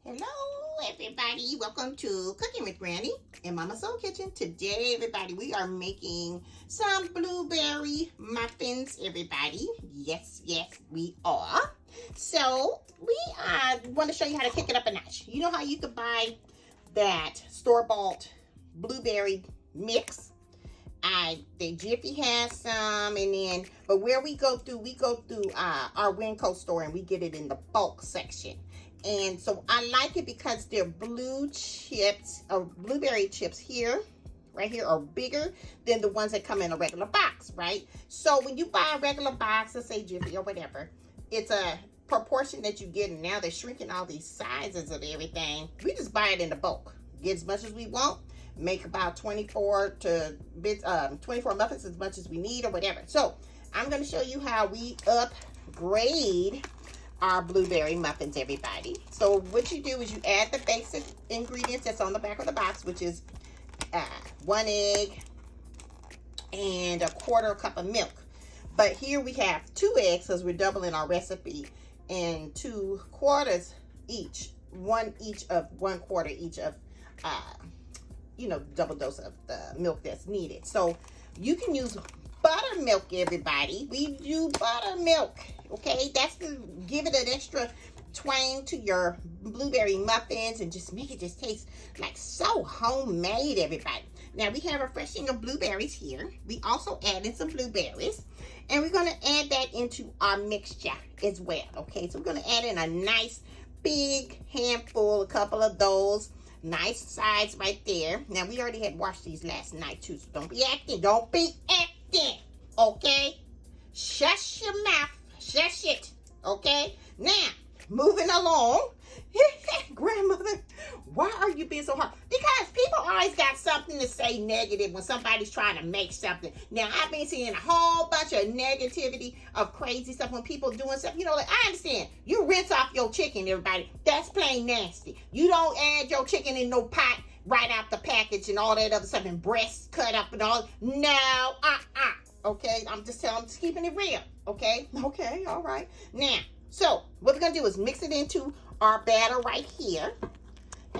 Hello, everybody. Welcome to Cooking with Granny in Mama Soul Kitchen. Today, everybody, we are making some blueberry muffins, everybody. Yes, we are. So, we want to show you how to kick it up a notch. You know how you could buy that store-bought blueberry mix? The Jiffy has some, but where we go through our Winco store and we get it in the bulk section. And so I like it because they're blue chips, or blueberry chips here, right here, are bigger than the ones that come in a regular box, right? So when you buy a regular box, let's say Jiffy or whatever, it's a proportion that you get, and now they're shrinking all these sizes of everything. We just buy it in the bulk, get as much as we want, make about 24 muffins, as much as we need or whatever. So I'm going to show you how we upgrade our blueberry muffins, everybody. So what you do is you add the basic ingredients that's on the back of the box, which is 1 egg and a quarter cup of milk. But here we have 2 eggs because we're doubling our recipe, and 2 quarters each, one quarter each of double dose of the milk that's needed. So you can use buttermilk, everybody. We do buttermilk, okay? That's to give it an extra twang to your blueberry muffins and just make it just taste like so homemade, everybody. Now we have a freshing of blueberries here. We also added some blueberries, and we're going to add that into our mixture as well, okay? So we're going to add in a nice big handful, a couple of those. Nice size right there. Now, we already had washed these last night, too, so don't be acting. Don't be acting, okay? Shush your mouth. Shush it, okay? Now, moving along. Grandmother, why are you being so hard? Because people always got something to say negative when somebody's trying to make something. Now, I've been seeing a whole bunch of negativity of crazy stuff when people doing stuff. Like, I understand. You rinse off your chicken, everybody. That's plain nasty. You don't add your chicken in no pot right out the package and all that other stuff, and breasts cut up and all. No, okay? I'm just keeping it real, okay? Okay, all right. Now, so what we're going to do is mix it into our batter right here.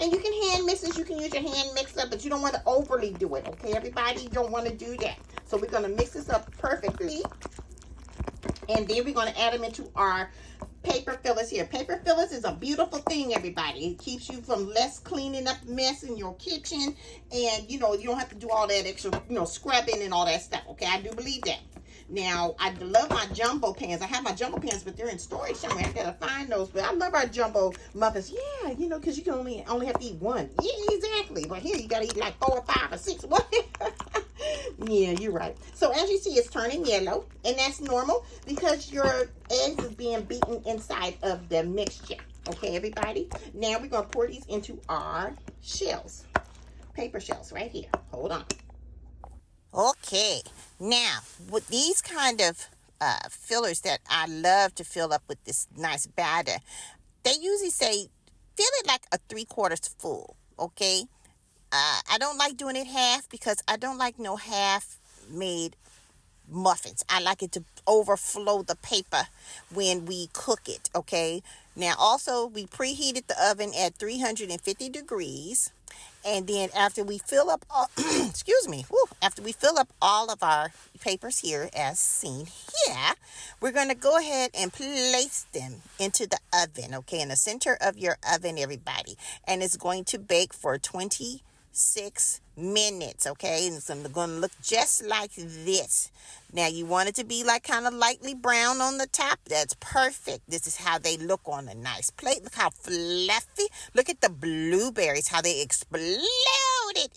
And you can hand mix this. You can use your hand mixer, but you don't want to overly do it, okay, everybody? You don't want to do that. So we're going to mix this up perfectly. And then we're going to add them into our paper fillers here. Paper fillers is a beautiful thing, everybody. It keeps you from less cleaning up mess in your kitchen. And, you don't have to do all that extra, scrubbing and all that stuff, okay? I do believe that. Now, I love my jumbo pans. I have my jumbo pans, but they're in storage somewhere. I gotta find those. But I love our jumbo muffins. Yeah, because you can only have to eat one. Yeah, exactly. But here you gotta eat like 4 or 5 or 6. What? Yeah, you're right. So as you see, it's turning yellow, and that's normal because your eggs is being beaten inside of the mixture. Okay, everybody. Now we're gonna pour these into our shells, paper shells, right here. Hold on. Okay, now with these kind of fillers that I love to fill up with this nice batter, they usually say fill it like a 3/4 full, okay? I don't like doing it half because I don't like no half-made muffins. I like it to overflow the paper when we cook it, okay? Now, also, we preheated the oven at 350 degrees. And then after we fill up all, after we fill up all of our papers here, as seen here, we're going to go ahead and place them into the oven, okay, in the center of your oven, everybody. And it's going to bake for 26 minutes, okay? And it's going to look just like this. Now, you want it to be like kind of lightly brown on the top. That's perfect. This is how they look on a nice plate. Look how fluffy. Look at the blueberries, how they exploded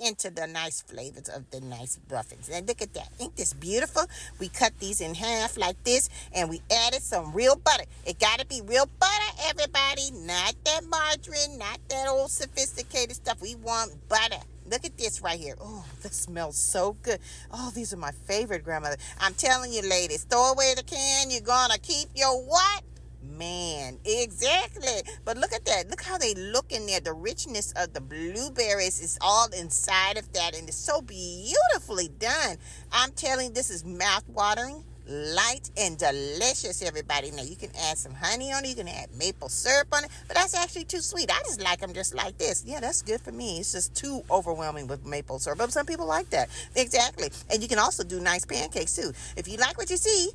into the nice flavors of the nice muffins. And look at that. Ain't this beautiful? We cut these in half like this, and we added some real butter. It got to be real butter, everybody. Not that margarine, not that old sophisticated stuff. We want butter. Look at this right here. Oh, this smells so good. Oh, these are my favorite, grandmother. I'm telling you, ladies, throw away the can. You're going to keep your what? Man, exactly. But look at that. Look how they look in there. The richness of the blueberries is all inside of that, and it's so beautifully done. I'm telling you, this is mouth-watering. light and delicious, everybody. Now, you can add some honey on it. You can add maple syrup on it. But that's actually too sweet. I just like them just like this. Yeah, that's good for me. It's just too overwhelming with maple syrup. But some people like that. Exactly. And you can also do nice pancakes, too. If you like what you see,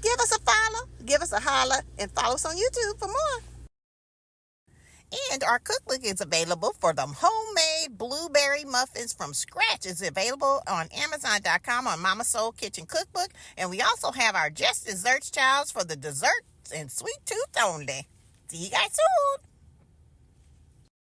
give us a follow, give us a holler, and follow us on YouTube for more. And our cookbook is available for the homemade blueberry muffins from scratch. It's available on Amazon.com on Mama Soul Kitchen Cookbook. And we also have our Just Desserts Childs for the desserts and sweet tooth only. See you guys soon.